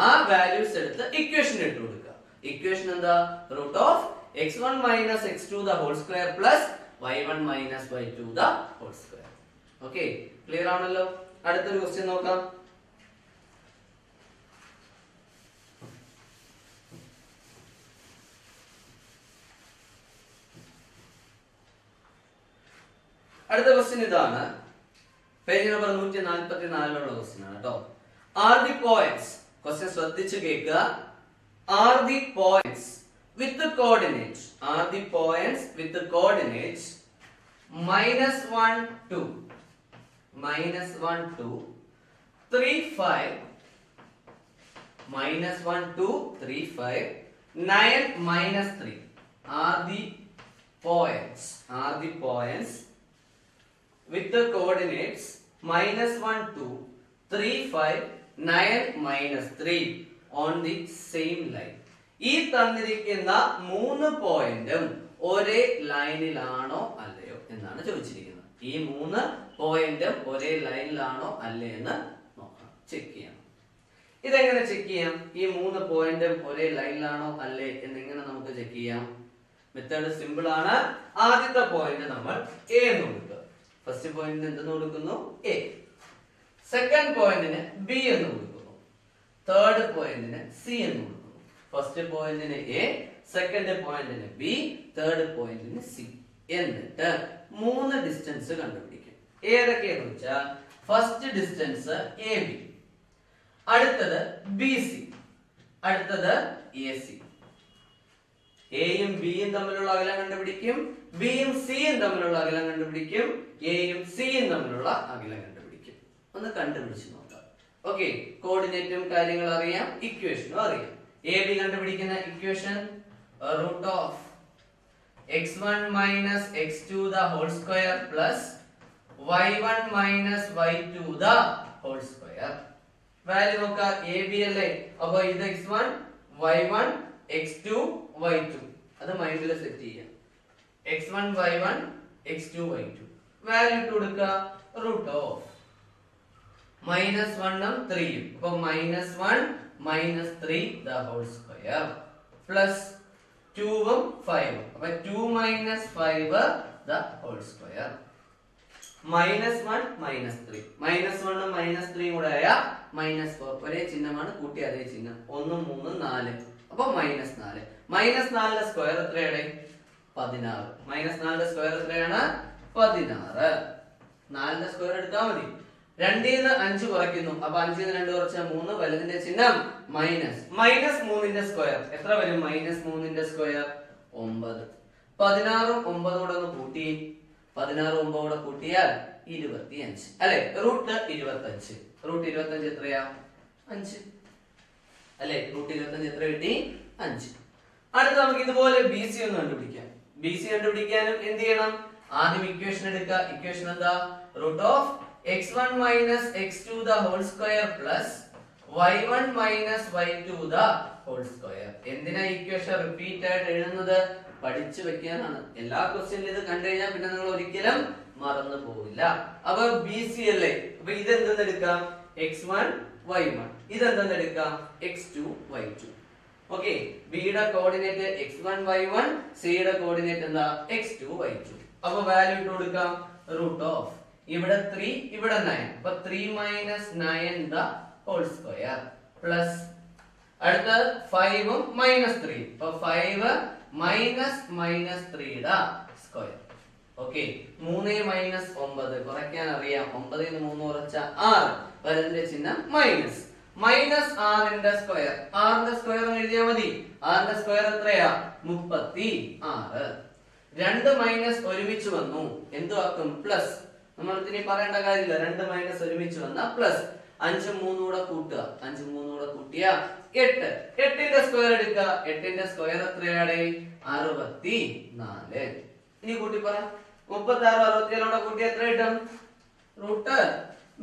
S1: ആ വാല്യൂസ് എടുത്ത് ഇക്വേഷൻ ഇട്ട് കൊടുക്കുക. ഇക്വേഷൻ എന്താ? Root of x1 minus x2 the whole square plus y1 minus y2 the whole square. Okay, clear ആണല്ലോ? അടുത്തൊരു ക്വസ്റ്റ്യൻ നോക്കാം. അടുത്ത ക്വസ്റ്റ്യൻ ഇതാണ്. പേജ് നമ്പർ 144 ക്വസ്റ്റ്യൻ ആണ് കേട്ടോ. ആർ ദി പോയിന്റ്സ്, ക്വസ്റ്റ്യൻ ശ്രദ്ധിച്ചു കേൾക്കുക. Are the points with the coordinates, are the points with the coordinates -1 2 -1 2 3 5 -1 2 3 5 9 -3 are the points with the coordinates -1 2 3 5 9 -3 on the same line. ഈ തന്നിരിക്കുന്ന മൂന്ന് പോയിന്റും ഒരേ ലൈനിലാണോ അല്ലയോ എന്നാണ് ചോദിച്ചിരിക്കുന്നത്. ഈ മൂന്ന് പോയിന്റും ഒരേ ലൈനിലാണോ അല്ലേ എന്ന് നോക്കാം, ചെക്ക് ചെയ്യാം. ഇതെങ്ങനെ ചെക്ക് ചെയ്യാം? ഈ മൂന്ന് പോയിന്റും ഒരേ ലൈനിലാണോ അല്ലേ എന്നെങ്ങനെ നമുക്ക് ചെക്ക് ചെയ്യാം? മെത്തേഡ് സിമ്പിൾ ആണ്. ആദ്യത്തെ പോയിന്റ് നമ്മൾ എ എന്ന് കൊടുക്കുക. ഫസ്റ്റ് പോയിന്റിന് എന്തെന്ന് കൊടുക്കുന്നു? എ. സെക്കൻഡ് പോയിന്റിന് ബി എന്ന് കൊടുക്കുന്നു. തേർഡ് പോയിന്റിന് സി എന്ന് കൊടുക്കുന്നു. ഫസ്റ്റ് പോയിന്റിന് എ, സെക്കൻഡ് പോയിന്റിന് ബി, തേർഡ് പോയിന്റിന് സി. എന്നിട്ട് മൂന്ന് ഡിസ്റ്റൻസ് കണ്ടുപിടിക്കും. ഏതൊക്കെയെന്ന് വെച്ചാൽ ഫസ്റ്റ് ഡിസ്റ്റൻസ് എ ബി, അടുത്തത് ബി സി, അടുത്തത് എ സി. എയും ബിയും തമ്മിലുള്ള അകലം കണ്ടുപിടിക്കും, ബിയും സിയും തമ്മിലുള്ള അകലം കണ്ടുപിടിക്കും, എയും സിയും തമ്മിലുള്ള അകലം കണ്ടുപിടിക്കും. ഒന്ന് കണ്ടുപിടിച്ച് നോക്കാം. ഓക്കെ, കോർഡിനേറ്റും കാര്യങ്ങൾ അറിയാം, ഇക്വേഷനും അറിയാം. എ ബി കണ്ടുപിടിക്കുന്ന equation root of x1 minus x2 the whole square plus y1 minus y2 the whole square. Value നോക്കാം, എ ബി അല്ലേ, അപ്പൊ ഇത് x1 y1 x2 y2 അത് മൈൻഡിൽ സെറ്റ് ചെയ്യാം. x1 y1 x2 y2 value ഇട്ട് കൊടുക്കുക. റൂട്ട് ഓഫ് -1 ഉം 3 ഉം, അപ്പൊ -1 - 3 the whole square plus 2 ഉം 5 ഉം, അപ്പൊ 2 - 5 the whole square. -1 - 3 -1 ഉം -3 കൂടെ ആയ -4 ഒരേ ചിഹ്നമാണ്, കൂട്ടി അതേ ചിഹ്നം. 1 3 4, അപ്പൊ -4. -4 ന്റെ സ്ക്വയർ എത്രയാണ്? 16. -4 ന്റെ സ്ക്വയർ എത്രയാണ്? 16. 4 ന്റെ സ്ക്വയർ എടുത്താൽ മതി. 2 ന്ന് 5 കുറയ്ക്കുന്നു, അപ്പൊ 5 ന്ന് 2 കുറച്ചാൽ 3, വലുതിന്റെ ചിഹ്നം മൈനസ്. -3 ന്റെ സ്ക്വയർ എത്ര വരും? -3 ന്റെ സ്ക്വയർ 9. 16 ഉം 9 കൂടെ ഒന്ന് കൂട്ടി, 16 9 കൂടെ കൂട്ടിയാൽ 25 അല്ലെ? റൂട്ട് 25. റൂട്ട് 25 എത്രയാ? 5 അല്ലെ? റൂട്ട് 25 എത്ര കിട്ടി? 5. അടുത്ത നമുക്ക് ഇതുപോലെ ബി സി ഒന്ന് കണ്ടുപിടിക്കാം. ബി സി കണ്ടുപിടിക്കാനും എന്ത് ചെയ്യണം? ആദ്യം ഇക്വേഷൻ എടുക്കുക. ഇക്വേഷൻ എന്താ? Root of x1 minus x2 the whole square plus y1 minus y2 the whole square. എന്തിനാ ഇക്വേഷൻ റിപ്പീറ്റ് ആയിട്ട് എഴുതുന്നത്? പഠിച്ചു വെക്കാനാണ്. എല്ലാ ക്വസ്റ്റ്യനിലും ഇത് കണ്ടു കഴിഞ്ഞാൽ പിന്നെ നിങ്ങൾ ഒരിക്കലും മറന്നു പോവില്ല. അപ്പൊ ബി സി അല്ലേ, അപ്പൊ ഇത് എന്തെന്ന് എടുക്കാം? x1 y1. ഇതെന്തെന്ന് എടുക്കാം? x2 y2. ഓക്കെ, ബിയുടെ കോർഡിനേറ്റ് x1 y1, സിയുടെ കോർഡിനേറ്റ് എന്താ? x2 y2. അപ്പൊ വാല്യൂ ഇട്ട് കൊടുക്കാം. റൂട്ട് ഓഫ് ഇവിടെ 3 ഇവിടെ 9, അപ്പൊ 3 - 9 the whole square plus അടുത്ത 5 ഉം -3, അപ്പൊ 5 - -3 യുടെ സ്ക്വയർ. ഓക്കെ, 3 - 9 കുറയ്ക്കാൻ അറിയാം. 9 ന്ന് 3 കുറച്ചാൽ 6, വലതിന്റെ ചിഹ്നം മൈനസ്. -6 ന്റെ സ്ക്വയർ, 6 ന്റെ സ്ക്വയർ എഴുതിയാൽ മതി. 6 ന്റെ സ്ക്വയർ എത്രയാ? 36. 2 മൈനസ് ഒരുമിച്ച് വന്നു, എന്തു ആക്കും? പ്ലസ്. നമ്മൾ ഇനി പറയേണ്ട കാര്യമില്ല, 2 മൈനസ് ഒരുമിച്ച് വന്ന പ്ലസ്. 5 3 കൂടെ കൂട്ടുക, 5 3 കൂടെ കൂട്ടിയ 8. 8 ന്റെ സ്ക്വയർ എടുക്കുക. 8 ന്റെ സ്ക്വയർ എത്രയാണ്? 64. ഇനി കൂട്ടി പറ. 36 67 കൂടെ കൂട്ടിയ എത്ര കിട്ടും? റൂട്ട്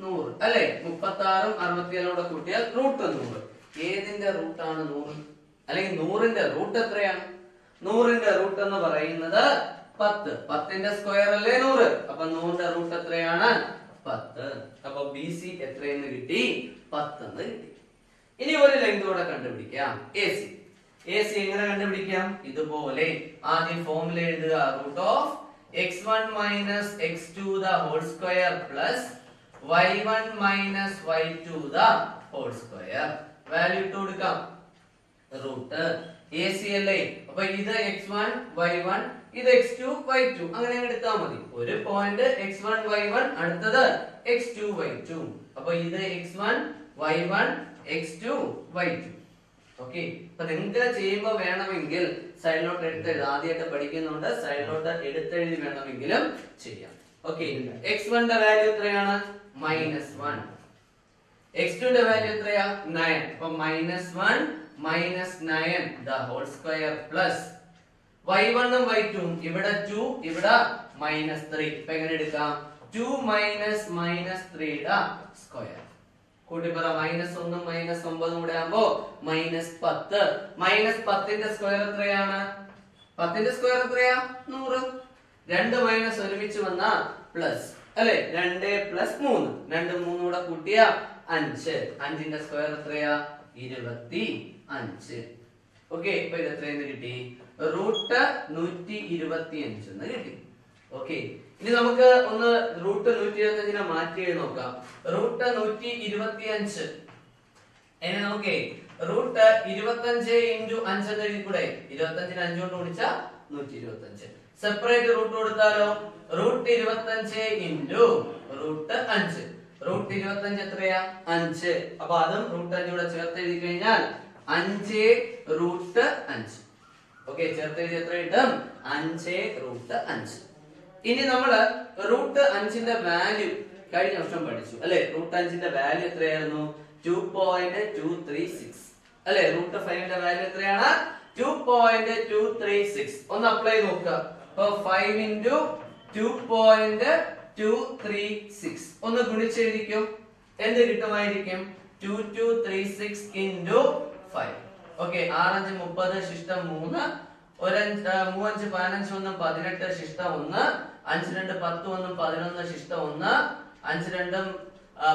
S1: 100 അല്ലെ? 36 ഉം 67 കൂടെ കൂട്ടിയാൽ റൂട്ട് 100. ഏതിന്റെ റൂട്ടാണ് 100? അല്ലെങ്കിൽ 100ന്റെ റൂട്ട് എത്രയാണ്? 100ന്റെ റൂട്ട് എന്ന് പറയുന്നത് 10. 10ന്റെ സ്ക്വയർ അല്ലേ 100, അപ്പൊ 100ന്റെ റൂട്ട് എത്രയാണ്? 10. അപ്പൊ ബി സി എത്രയെന്ന് കിട്ടി? 10 എന്ന് കിട്ടി. ഇനി ഒരു ലെങ്ത് കൂടെ കണ്ടുപിടിക്കാം, എ സി. എ സി എങ്ങനെ കണ്ടുപിടിക്കാം? ഇതുപോലെ ആദ്യം ഫോർമുല എഴുതുക. Root of x1 minus x2 the whole square plus y1 minus y2 the whole square. Value ഇട്ട് കൊടുക്കാം. റൂട്ട് എ സി അല്ലേ, അപ്പൊ ഇത് x1 y1, ഇത് x2 y2, അങ്ങനെ എടുത്താൽ മതി. ഒരു പോയിന്റ് x1 y1, അടുത്തത് x2 y2, അപ്പൊ ഇത് x1 y1 x2 y2. Okay, അപ്പൊ നിങ്ങൾക്ക് ചെയ്യുമ്പോ വേണമെങ്കിൽ സൈഡിലോട്ട് എടുത്തെഴുതി, ആദ്യമായിട്ട് പഠിക്കുന്നുണ്ട്, സൈഡിലോട്ട് എടുത്തെഴുതി വേണമെങ്കിലും ചെയ്യാം. ഓക്കെ, x1 ന്റെ വാല്യൂ എത്രയാണ്? -1. x2 ന്റെ വാല്യൂ എത്രയാ? 9. അപ്പൊ -1 - 9 the whole square plus y1 ഉം y2 ഉം, ഇവിടെ 2 ഇവിടെ -3, ഇപ്പൊ എങ്ങനെ എടുക്കാം? 2 - -3 യുടെ സ്ക്വയർ. കൂട്ടി പറ. -1 ഉം -9 കൂടെ ആകുമ്പോ -10. -10 ന്റെ സ്ക്വയർ എത്രയാണ്? 10 ന്റെ സ്ക്വയർ എത്രയാ? 100. 2 മൈനസ് ഒരുമിച്ച് വന്ന പ്ലസ് അല്ലെ? 2 + 3, 2 3 കൂടെ കൂട്ടിയ 5. 5ന്റെ സ്ക്വയർ എത്രയാ? 25. ഓക്കെ, ഇപ്പൊ ഇത് എത്രയെന്ന് കിട്ടി? റൂട്ട് 125 എന്ന് കിട്ടി. ഓക്കെ, ഇനി നമുക്ക് ഒന്ന് റൂട്ട് 125നെ മാറ്റി എഴുതി നോക്കാം. റൂട്ട് 125 എന്നെ നോക്കേ, റൂട്ട് 25 × 5 എന്ന് എഴുതി കൂടെ? 25നെ 5 കൊണ്ട് ഗുണിച്ചാൽ 125. സെപ്പറേറ്റ് റൂട്ട് കൊടുത്താലോ റൂട്ട് 25 ഇൻറ്റു റൂട്ട് 5. റൂട്ട് 25 എത്രയാ 5. അപ്പൊ അതും റൂട്ട് 5 കൂടെ ചേർത്ത് എഴുതി കഴിഞ്ഞാൽ 5 റൂട്ട് 5. ഓക്കെ, ചേർത്ത് എഴുതി എത്ര കിട്ടും 5 റൂട്ട് 5. ഇനി നമ്മള് റൂട്ട് 5ന്റെ വാല്യൂ കഴിഞ്ഞ വർഷം പഠിച്ചു അല്ലെ. റൂട്ട് 5ന്റെ വാല്യൂ എത്രയായിരുന്നു 2.236 അല്ലെ. റൂട്ട് 5ന്റെ വാല്യൂ എത്രയാണ് 2.236. ഒന്ന് അപ്ലൈ നോക്കുക. അപ്പൊ 5 ഇൻറ്റു 2.236 ഒന്ന് ഗുണിച്ചെഴുതിക്കും. എന്ത് കിട്ടുമായിരിക്കും 2236 ഇൻറ്റു 5. ഓക്കെ, 6 5 30 ശിഷ്ടം 3, 1 5 15 1 18 ശിഷ്ടം 1, 5 2 10 1 11 ശിഷ്ടം 1, 5 2 10 10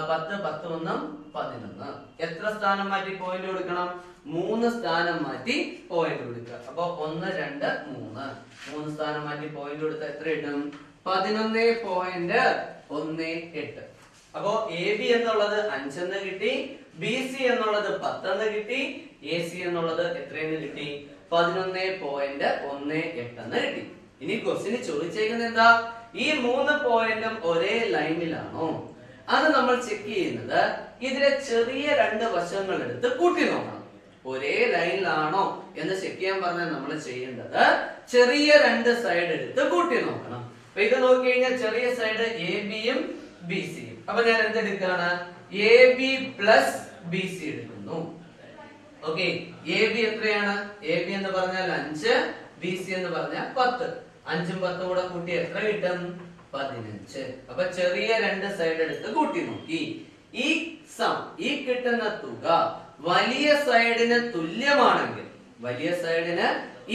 S1: 1 11. എത്ര സ്ഥാനം മാറ്റി പോയിന്റ് കൊടുക്കണം 3 സ്ഥാനം മാറ്റി പോയിന്റ് കൊടുക്കുക. അപ്പൊ 1 2 3 3 സ്ഥാനം മാറ്റി പോയിന്റ് കൊടുത്താൽ എത്ര കിട്ടും 11.18. അപ്പോ എ ബി എന്നുള്ളത് 5 എന്ന് കിട്ടി, ബി സി എന്നുള്ളത് 10 എന്ന് കിട്ടി, എ സി എന്നുള്ളത് എത്രയെന്ന് കിട്ടി 11.18 എന്ന് കിട്ടി. ഇനി ക്വസ്റ്റിന് ചോദിച്ചേക്കുന്നത് എന്താ ഈ 3 പോയിന്റും ഒരേ ലൈനിലാണോ? അത് നമ്മൾ ചെക്ക് ചെയ്യുന്നത് ഇതിലെ ചെറിയ 2 വശങ്ങൾ എടുത്ത് കൂട്ടി നോക്കണം. ഒരേ ലൈനിലാണോ എന്ന് ചെക്ക് ചെയ്യാൻ പറഞ്ഞാൽ നമ്മൾ ചെയ്യേണ്ടത് ചെറിയ 2 സൈഡ് എടുത്ത് കൂട്ടി നോക്കണം. അപ്പൊ ഇത് നോക്കി കഴിഞ്ഞാൽ ചെറിയ സൈഡ് എ ബിയും ബി സിയും. അപ്പൊ ഞാൻ എന്തെടുക്കാണ് A B plus B C എടുക്കുന്നു. ഓക്കെ, എ ബി എത്രയാണ് എ ബി എന്ന് പറഞ്ഞാൽ 5, ബി സി എന്ന് പറഞ്ഞാൽ 10. 5ഉം 10ഉം കൂടെ കൂട്ടി എത്ര കിട്ടും 15. അപ്പൊ ചെറിയ 2 സൈഡ് എടുത്ത് കൂട്ടി നോക്കി. ഈ സം ഈ കിട്ടുന്ന തുക വലിയ സൈഡിന് തുല്യമാണെങ്കിൽ, വലിയ സൈഡിന്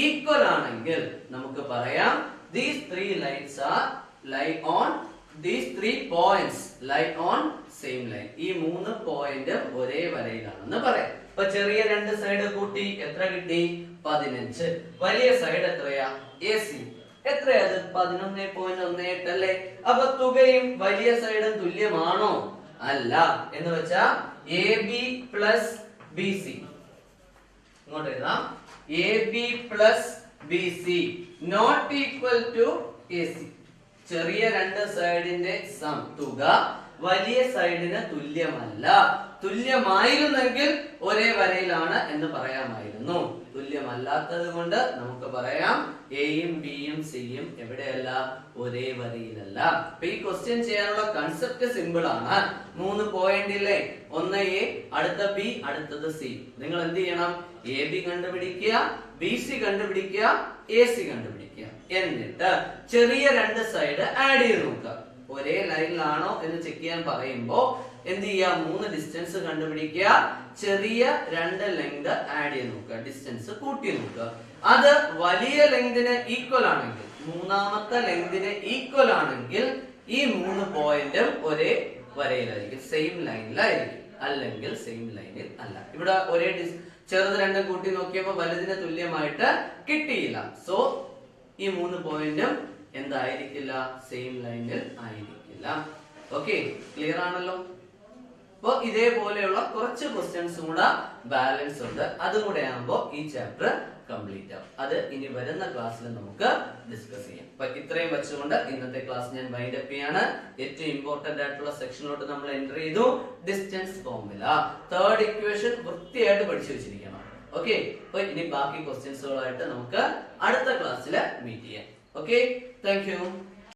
S1: ഈക്വൽ ആണെങ്കിൽ നമുക്ക് പറയാം these 3 lines are lie on these 3 points lie on same line. ഈ 3 പോയിന്റ് ഒരേ വരയിലാണെന്ന് പറയാം. അപ്പൊ ചെറിയ 2 സൈഡ് കൂട്ടി എത്ര കിട്ടി 15. വലിയ സൈഡ് എത്രയാ എ സി എത്രയത് 11.18 അല്ലേ. അപ്പൊ തുകയും വലിയ സൈഡും തുല്യമാണോ? അല്ല. എന്ന് വെച്ചാ A B plus B C ഇങ്ങോട്ട് എഴുതാം. A B plus B C not equal to A C. ചെറിയ 2 സൈഡിന്റെ സം തുക വലിയ സൈഡിന് തുല്യമല്ല. തുല്യമായിരുന്നെങ്കിൽ ഒരേ വരയിലാണ് എന്ന് പറയാമായിരുന്നു. തുല്യമല്ലാത്തത് കൊണ്ട് നമുക്ക് പറയാം എയും ബിയും സിയും എവിടെയല്ല ഒരേ വരയിലല്ല. അപ്പൊ ഈ ക്വസ്റ്റ്യൻ ചെയ്യാനുള്ള കൺസെപ്റ്റ് സിമ്പിൾ ആണ്. 3 പോയിന്റ് ഇല്ലേ, ഒന്ന് എ, അടുത്ത ബി, അടുത്തത് സി. നിങ്ങൾ എന്ത് ചെയ്യണം എ ബി കണ്ടുപിടിക്കുക, ബി സി കണ്ടുപിടിക്കുക, എ സി കണ്ടുപിടിക്കുക. എന്നിട്ട് ചെറിയ 2 സൈഡ് ആഡ് ചെയ്ത് നോക്കുക. ഒരേ ലൈനിലാണോ എന്ന് ചെക്ക് ചെയ്യാൻ പറയുമ്പോ എന്ത് ചെയ്യാ 3 ഡിസ്റ്റൻസ് കണ്ടുപിടിക്കുക, ചെറിയ 2 ലെങ്ത് ആഡ് ചെയ്ത് നോക്കുക, ഡിസ്റ്റൻസ് കൂട്ടി നോക്കുക. അത് വലിയ ലെങ്തിന് ഈക്വൽ ആണെങ്കിൽ, മൂന്നാമത്തെ ലെങ്തിന് ഈക്വൽ ആണെങ്കിൽ ഈ 3 പോയിന്റും ഒരേ വരയിലായിരിക്കും, സെയിം ലൈനിലായിരിക്കും. അല്ലെങ്കിൽ സെയിം ലൈനിൽ അല്ല. ഇവിടെ ഒരേ ചെറുത് 2 കൂട്ടി നോക്കിയപ്പോ വലുതിന് തുല്യമായിട്ട് കിട്ടിയില്ല. സോ ഈ 3 പോയിന്റും എന്തായിരിക്കില്ല സെയിം ലൈനിൽ ആയിരിക്കില്ല. ഓക്കെ, ക്ലിയർ ആണല്ലോ. അപ്പൊ ഇതേപോലെയുള്ള കുറച്ച് ക്വസ്റ്റ്യൻസും കൂടെ ബാലൻസ് ഉണ്ട്. അതും കൂടെ ആകുമ്പോ ഈ ചാപ്റ്റർ കംപ്ലീറ്റ് ആവും. അത് ഇനി വരുന്ന ക്ലാസ്സിൽ നമുക്ക് ഡിസ്കസ് ചെയ്യാം. അപ്പൊ ഇത്രയും വെച്ചുകൊണ്ട് ഇന്നത്തെ ക്ലാസ് ഞാൻ വൈൻഡ് അപ്പ് ചെയ്യാണ്. ഏറ്റവും ഇമ്പോർട്ടന്റ് ആയിട്ടുള്ള സെക്ഷനിലോട്ട് നമ്മൾ എൻ്റർ ചെയ്തു. ഡിസ്റ്റൻസ് ഫോർമുല, തേർഡ് ഇക്വേഷൻ വൃത്തിയായിട്ട് പഠിച്ചു വെച്ചിരിക്കണം. ഓക്കെ, അപ്പൊ ഇനി ബാക്കി ക്വസ്റ്റ്യൻസുകളായിട്ട് നമുക്ക് അടുത്ത ക്ലാസ്സിൽ മീറ്റ് ചെയ്യാം. Okay, thank you.